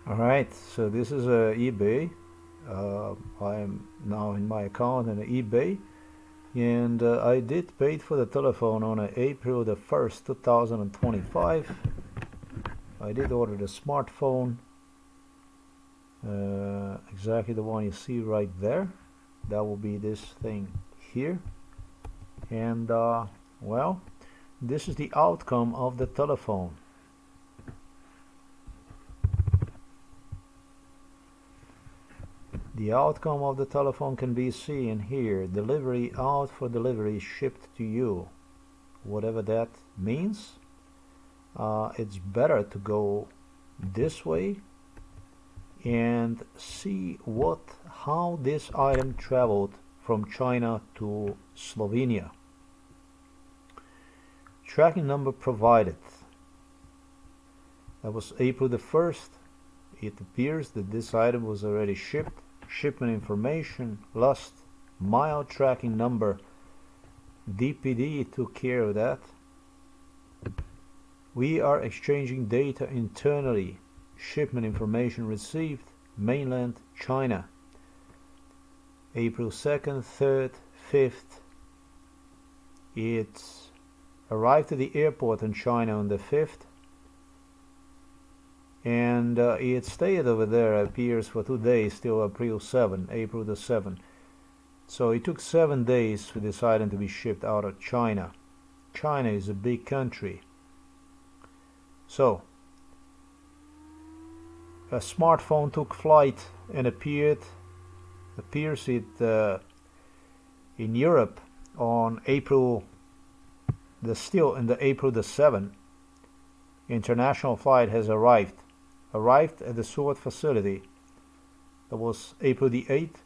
Alright, so this is eBay. I am now in my account in eBay, and I did pay for the telephone on April the 1st, 2025. I did order the smartphone, exactly the one you see right there. That will be this thing here. And well, this is the outcome of the telephone. The outcome of the telephone can be seen here. Delivery out for delivery, shipped to you. Whatever that means. It's better to go this way and see how this item traveled from China to Slovenia. Tracking number provided. That was April the 1st. It appears that this item was already shipped. Shipment information, last mile tracking number, DPD took care of that. We are exchanging data internally. Shipment information received, mainland China. April 2nd, 3rd, 5th. It arrived at the airport in China on the 5th. And it stayed over there, appears, for 2 days till April the 7th. So it took 7 days for this item to be shipped out of China. China is a big country. So a smartphone took flight and appears it in Europe on April the 7th. International flight has arrived at the sort facility. That was April the 8th.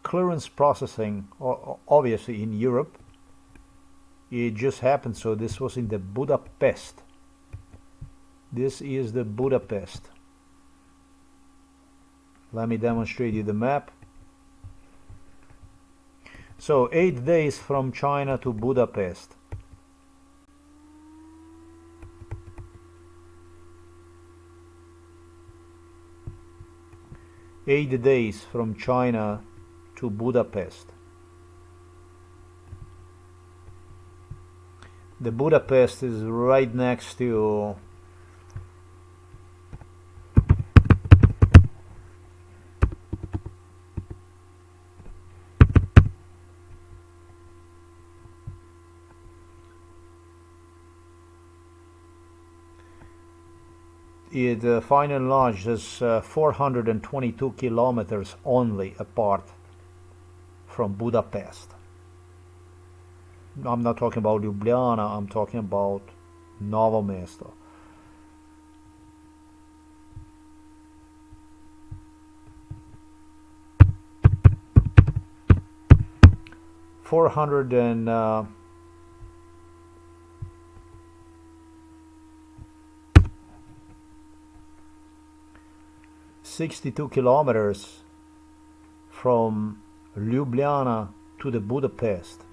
Clearance processing, obviously in Europe. It just happened, so this was in the Budapest. This is the Budapest. Let me demonstrate you the map. So 8 days from China to Budapest. 8 days from China to Budapest. The Budapest is right next to it final launch is 422 kilometers only apart from Budapest. I'm not talking about Ljubljana, I'm talking about Novo Mesto. $400 62 kilometers from Ljubljana to the Budapest.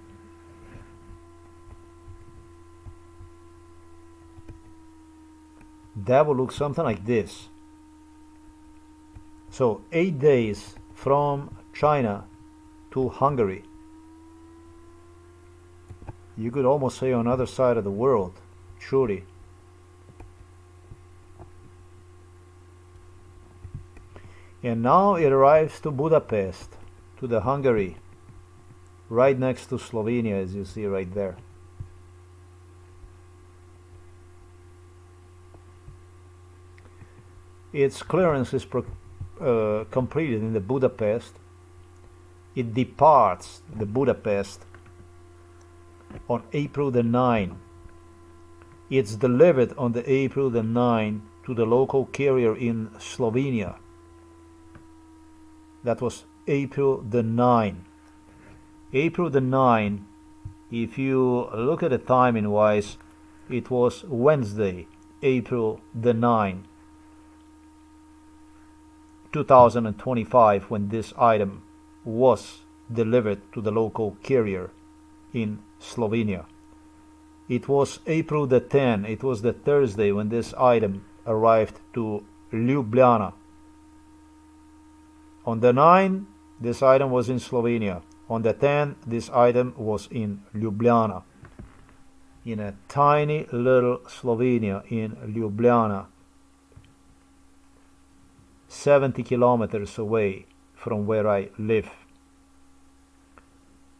That will look something like this. So 8 days from China to Hungary. You could almost say on the other side of the world, truly. And now it arrives to Budapest, to the Hungary, right next to Slovenia, as you see right there. Its clearance is completed in the Budapest. It departs the Budapest on April the 9th. It's delivered on the April the 9th to the local carrier in Slovenia. That was April the 9th. April the 9th, if you look at the timing wise, it was Wednesday, April the 9th, 2025, when this item was delivered to the local carrier in Slovenia. It was April the 10th, it was the Thursday when this item arrived to Ljubljana On the 9, this item was in Slovenia. On the 10, this item was in Ljubljana. In a tiny little Slovenia in Ljubljana, 70 kilometers away from where I live.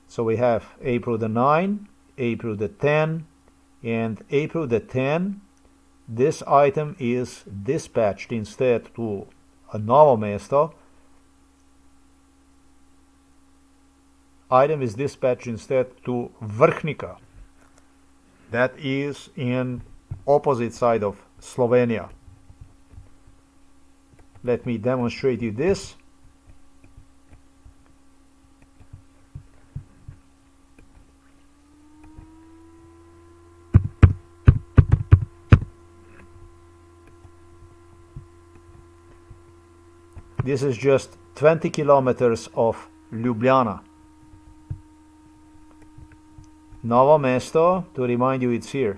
So we have April the 9, April the 10, and April the 10, this item is dispatched instead to a Novo Mesto. Item is dispatched instead to Vrhnika. That is in opposite side of Slovenia. Let me demonstrate you this. This is just 20 kilometers of Ljubljana. Novo Mesto, to remind you, it's here.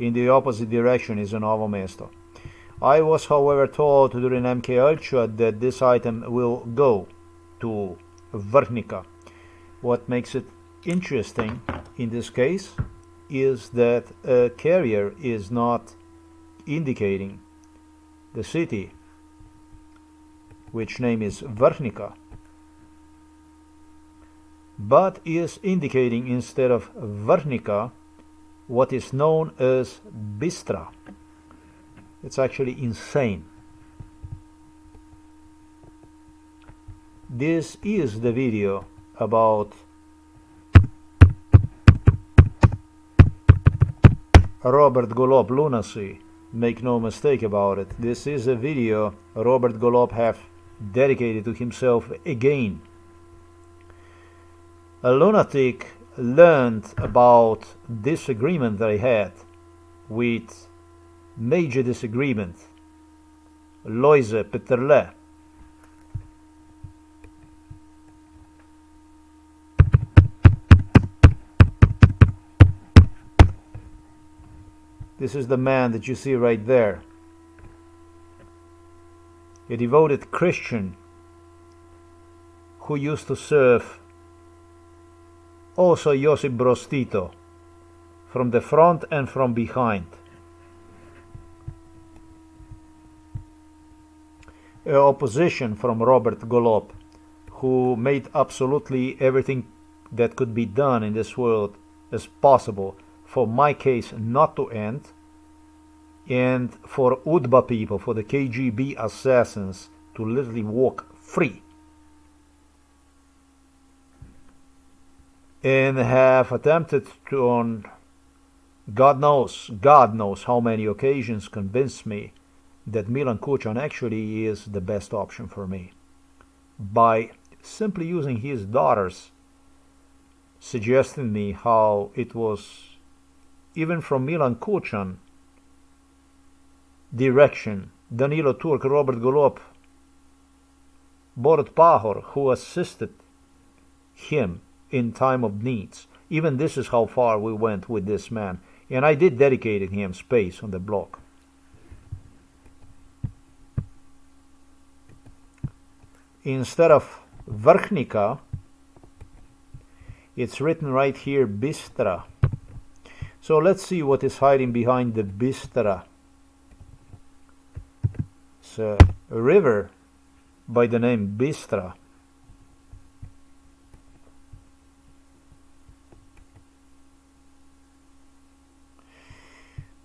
In the opposite direction is a Novo Mesto. I was, however, told during MK Ultra that this item will go to Vrhnika. What makes it interesting in this case is that a carrier is not indicating the city, which name is Vrhnika, but is indicating instead of Vrhnika what is known as Bistra. It's actually insane. This is the video about Robert Golob lunacy. Make no mistake about it. This is a video Robert Golob have dedicated to himself again. A lunatic learned about disagreement that I had with major disagreement, Lojze Peterle. This is the man that you see right there. A devoted Christian who used to serve also Josip Broz Tito from the front and from behind. Opposition from Robert Golob, who made absolutely everything that could be done in this world as possible for my case not to end, and for UDBA people, for the KGB assassins, to literally walk free. And have attempted to, on God knows how many occasions, convince me that Milan Kučan actually is the best option for me, by simply using his daughters, suggesting me how it was even from Milan Kučan direction, Danilo Turk, Robert Golob, Borut Pahor, who assisted him in time of needs. Even this is how far we went with this man, and I did dedicate him space on the blog. Instead of Vrhnika, it's written right here Bistra. So let's see what is hiding behind the Bistra. It's a river by the name Bistra.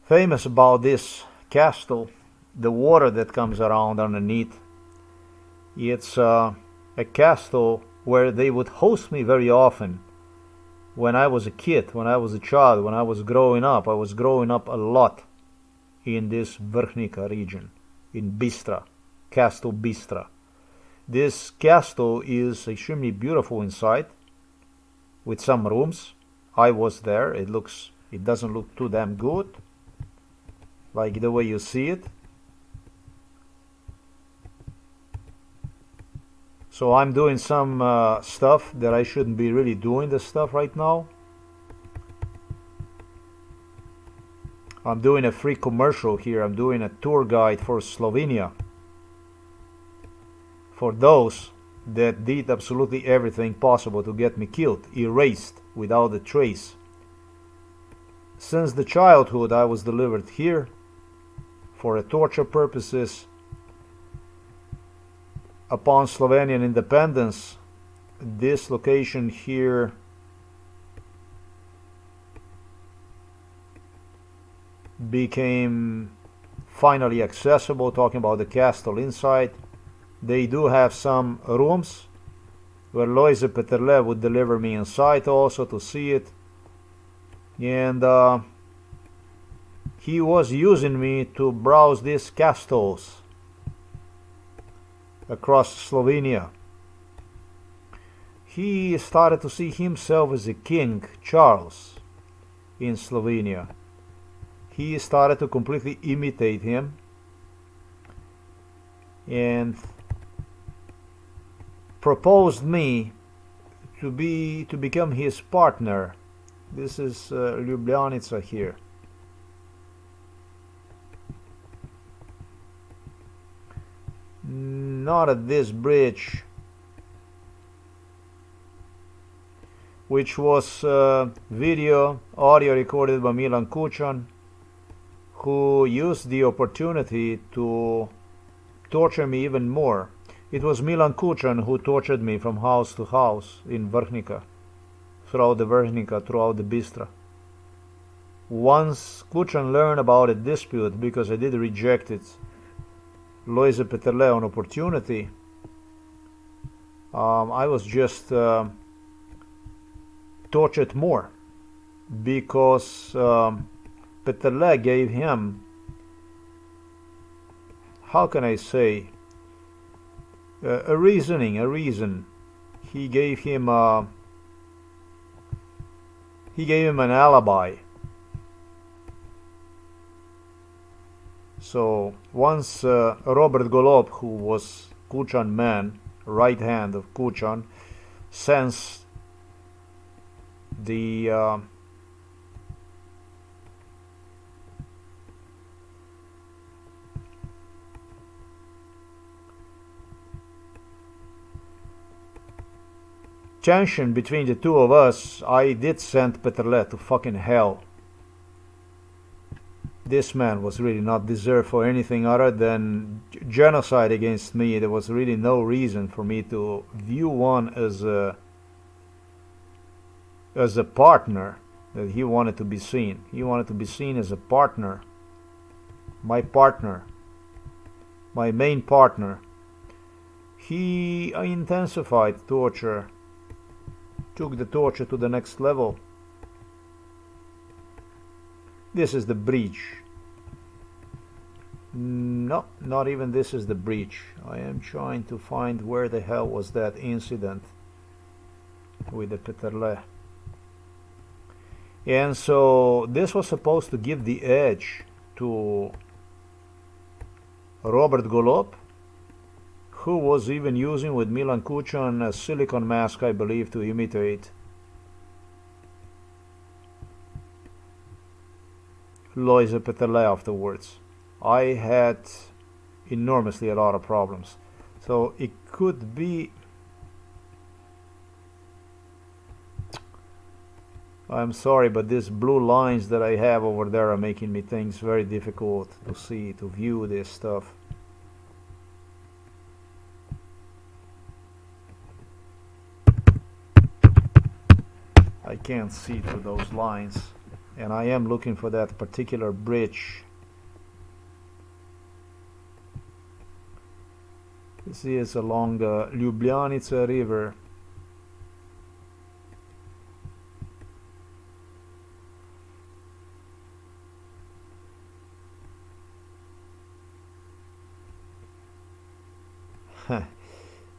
Famous about this castle, the water that comes around underneath. It's a castle where they would host me very often when I was a kid, when I was a child, when I was growing up. I was growing up a lot in this Vrhnika region, in Bistra, Castle Bistra. This castle is extremely beautiful inside, with some rooms. I was there. It doesn't look too damn good, like the way you see it. So I'm doing some stuff that I shouldn't be really doing this stuff right now. I'm doing a free commercial here. I'm doing a tour guide for Slovenia. for those that did absolutely everything possible to get me killed, erased without a trace. Since the childhood I was delivered here for torture purposes. Upon Slovenian independence, this location here became finally accessible, talking about the castle inside. They do have some rooms where Loise Peterle would deliver me inside also to see it. And he was using me to browse these castles across Slovenia. He started to see himself as a King Charles in Slovenia. He started to completely imitate him and proposed me to become his partner. This is Ljubljanica here. Not at this bridge, which was video, audio recorded by Milan Kučan, who used the opportunity to torture me even more. It was Milan Kučan who tortured me from house to house in Vrhnika, throughout the Bistra. Once Kučan learned about a dispute, because I did reject it, Loise Peterle on opportunity, I was just tortured more, because Peterle gave him, how can I say, a reason. He gave him an alibi. So once Robert Golob, who was Kučan man, right hand of Kučan, sensed the tension between the two of us, I did send Peterle to fucking hell. This man was really not deserved for anything other than genocide against me. There was really no reason for me to view one as a partner that he wanted to be seen. He wanted to be seen as a partner, my main partner. He intensified torture, took the torture to the next level. This is the breach. No, not even this is the breach. I am trying to find where the hell was that incident with the Peterle. And so this was supposed to give the edge to Robert Golob, who was even using with Milan Kučan a silicone mask, I believe, to imitate Loise Peterle afterwards. I had enormously a lot of problems. So it could be, I'm sorry, but these blue lines that I have over there are making me things very difficult to see, to view this stuff. I can't see through those lines, and I am looking for that particular bridge. This is along the Ljubljanica river.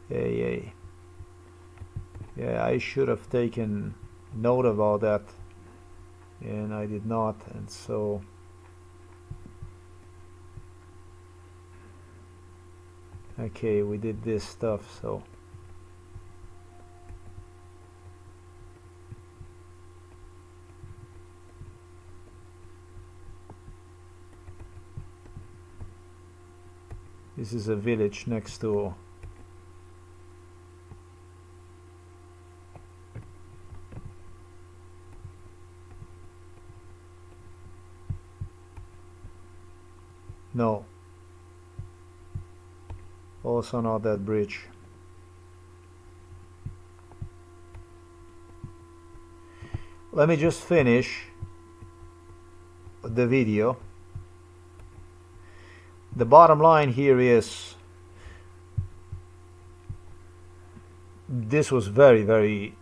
Hey. Yeah, I should have taken note about that, and I did not, and so okay, we did this stuff. So this is a village next to No. Also not that bridge. Let me just finish the video. The bottom line here is this was very, very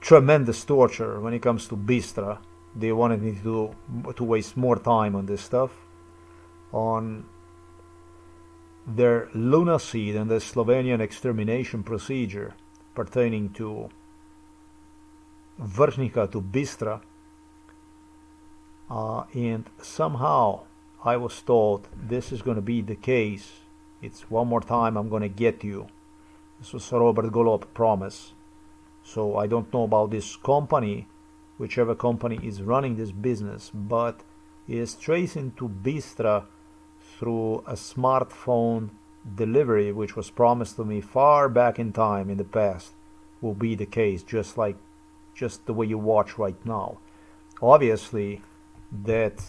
tremendous torture when it comes to Bistra. They wanted me to waste more time on this stuff, on their lunacy and the Slovenian extermination procedure pertaining to Vrhnika to Bistra, and somehow I was told this is going to be the case. It's one more time, I'm going to get you. This was Robert Golob promise. So I don't know about this company, whichever company is running this business, but is tracing to Bistra through a smartphone delivery, which was promised to me far back in time in the past, will be the case, just the way you watch right now. Obviously, that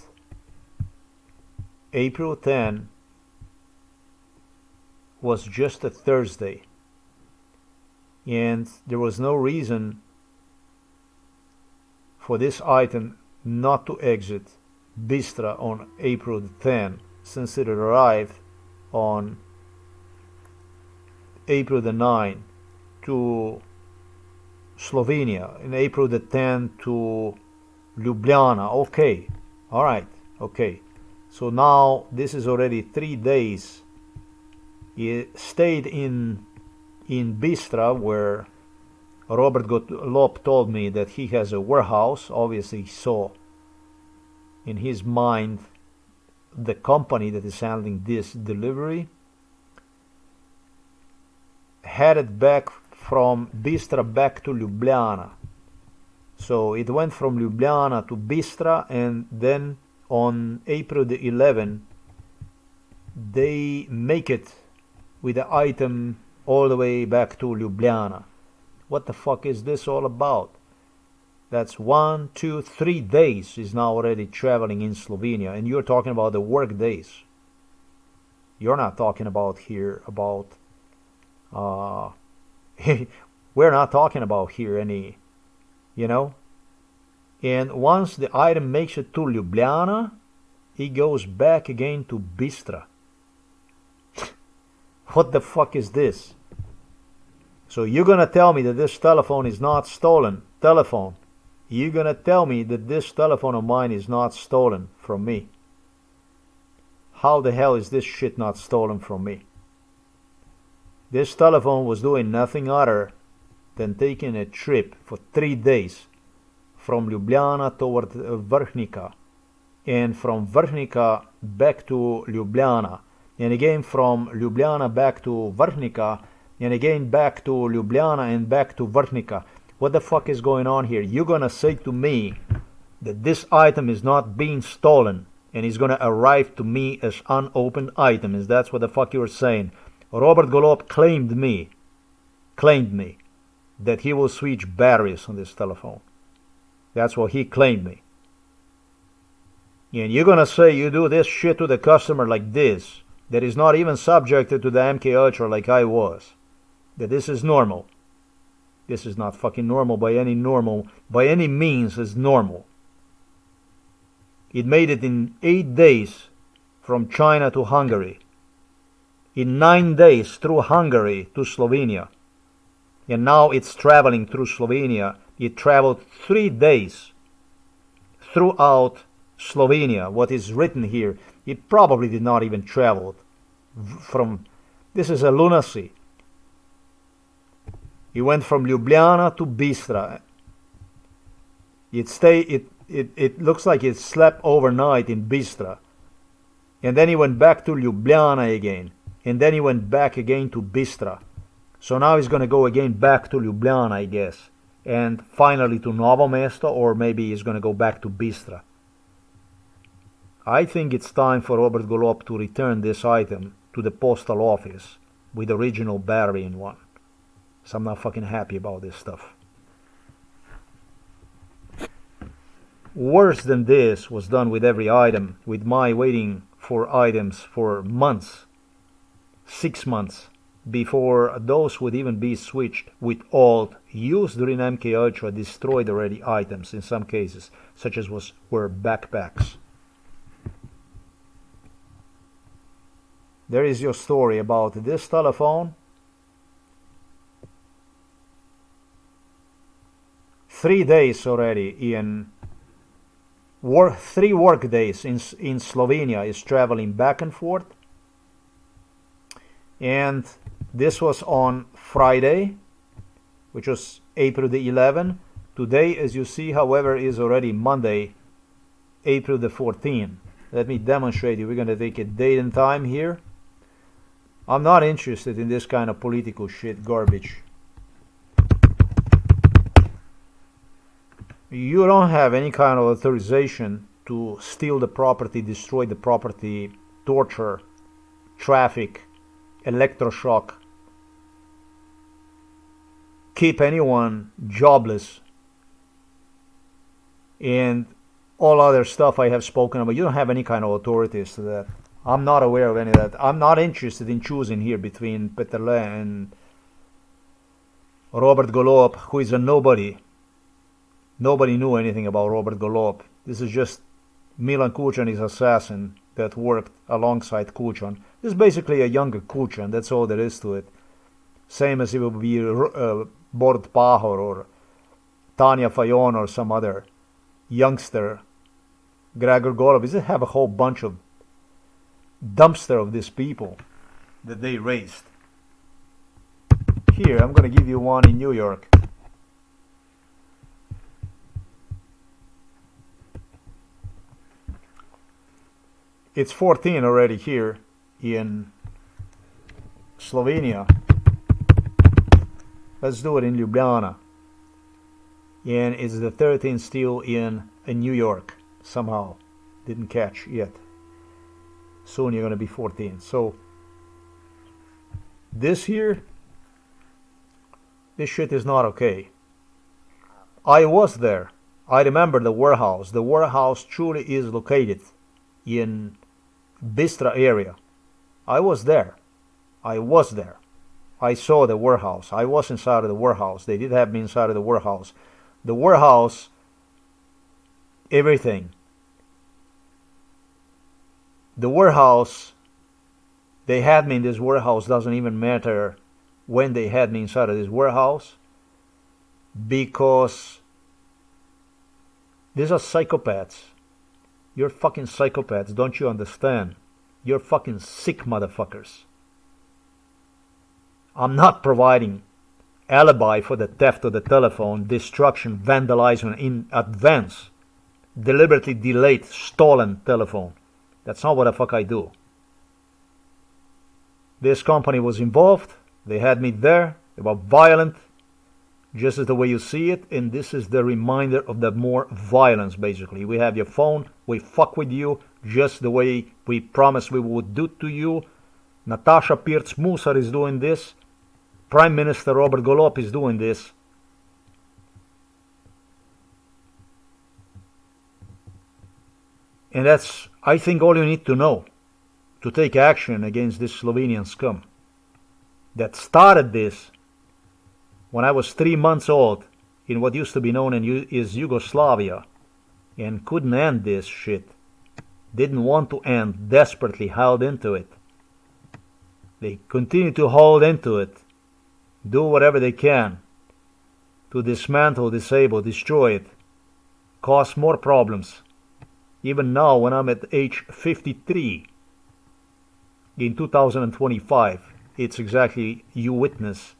April 10 was just a Thursday, and there was no reason for this item not to exit Bistra on April 10, since it arrived on April the 9 to Slovenia, in April the 10 to Ljubljana. Okay, all right, okay. So now this is already 3 days. It stayed in Bistra, where Robert Golob told me that he has a warehouse. Obviously he saw in his mind the company that is handling this delivery, headed back from Bistra back to Ljubljana. So it went from Ljubljana to Bistra, and then on April the 11th they make it with the item all the way back to Ljubljana. What the fuck is this all about? That's 1, 2, 3 days is now already traveling in Slovenia, and you're talking about the work days. You're not talking about here about we're not talking about here any, you know. And once the item makes it to Ljubljana, it goes back again to Bistra. What the fuck is this? So you're gonna tell me that this telephone is not stolen? Telephone. You're gonna tell me that this telephone of mine is not stolen from me? How the hell is this shit not stolen from me? This telephone was doing nothing other than taking a trip for 3 days from Ljubljana toward Vrhnika, and from Vrhnika back to Ljubljana, and again from Ljubljana back to Vrhnika, and again back to Ljubljana and back to Vrhnika. What the fuck is going on here? You're gonna say to me that this item is not being stolen and is gonna arrive to me as unopened item? Is that what the fuck you're saying? Robert Golob claimed me that he will switch batteries on this telephone. That's what he claimed me. And you're gonna say you do this shit to the customer like this, that is not even subjected to the MK Ultra like I was, that this is normal. This is not fucking normal by any means is normal. It made it in 8 days from China to Hungary, in 9 days through Hungary to Slovenia, and now it's traveling through Slovenia. It traveled 3 days throughout Slovenia. What is written here, it probably did not even travel from. This is a lunacy. He went from Ljubljana to Bistra. It looks like it slept overnight in Bistra, and then he went back to Ljubljana again, and then he went back again to Bistra. So now he's going to go again back to Ljubljana, I guess, and finally to Novo Mesto, or maybe he's going to go back to Bistra. I think it's time for Robert Golob to return this item to the postal office with the original battery in one. So I'm not fucking happy about this stuff. Worse than this was done with every item, with my waiting for items for months, 6 months, before those would even be switched with old, used during MK Ultra, destroyed already items in some cases, such as were backpacks. There is your story about this telephone. 3 days already in 3 work days in Slovenia is traveling back and forth. And this was on Friday, which was April the 11th. Today, as you see, however, is already Monday, April the 14th. Let me demonstrate you. We're going to take a date and time here. I'm not interested in this kind of political shit garbage. You don't have any kind of authorization to steal the property, destroy the property, torture, traffic, electroshock, keep anyone jobless, and all other stuff I have spoken about. You don't have any kind of authorities to that. I'm not aware of any of that. I'm not interested in choosing here between Peterle and Robert Golob, who is a nobody. Nobody knew anything about Robert Golob. This is just Milan Kučan, his assassin, that worked alongside Kučan. This is basically a younger Kučan, that's all there is to it. Same as it would be Borut Pahor or Tanja Fajon or some other youngster. Gregor Golob. They have a whole bunch of dumpster of these people that they raised. Here, I'm going to give you one in New York. It's 14 already here in Slovenia. Let's do it in Ljubljana. And it's the 13th still in New York. Somehow. Didn't catch yet. Soon you're going to be 14. So, this here, this shit is not okay. I was there. I remember the warehouse. The warehouse truly is located in Bistra area. I was there. I saw the warehouse. I was inside of the warehouse. They did have me inside of the warehouse. The warehouse, everything. The warehouse, they had me in this warehouse. Doesn't even matter when they had me inside of this warehouse, because these are psychopaths. You're fucking psychopaths, don't you understand? You're fucking sick motherfuckers. I'm not providing alibi for the theft of the telephone, destruction, vandalization in advance, deliberately delayed, stolen telephone. That's not what the fuck I do. This company was involved. They had me there. They were violent, just as the way you see it, and this is the reminder of the more violence, basically. We have your phone, we fuck with you, just the way we promised we would do to you. Natasha Pirc-Musar is doing this. Prime Minister Robert Golob is doing this. And that's, I think, all you need to know to take action against this Slovenian scum that started this when I was 3 months old in what used to be known as Yugoslavia, and couldn't end this shit. Didn't want to end, desperately held into it. They continue to hold into it, do whatever they can to dismantle, disable, destroy it, cause more problems. Even now, when I'm at age 53, in 2025, it's exactly you witness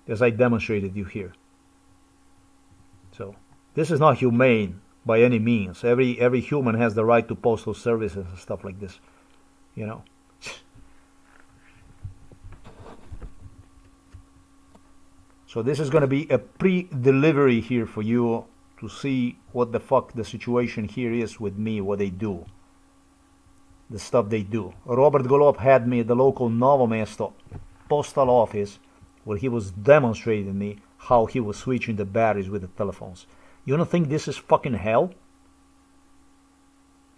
as I demonstrated you here. So, this is not humane by any means. Every human has the right to postal services and stuff like this, you know. So this is going to be a pre-delivery here for you to see what the fuck the situation here is with me, what they do. The stuff they do. Robert Golob had me at the local Novo Mesto postal office where he was demonstrating me how he was switching the batteries with the telephones. You don't think this is fucking hell?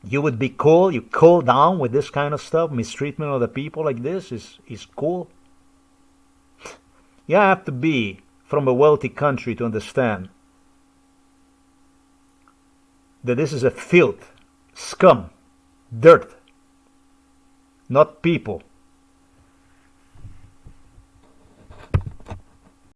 You would be cool. You cool down with this kind of stuff. Mistreatment of the people like this is cool. You have to be from a wealthy country to understand that this is a filth, scum, dirt, not people.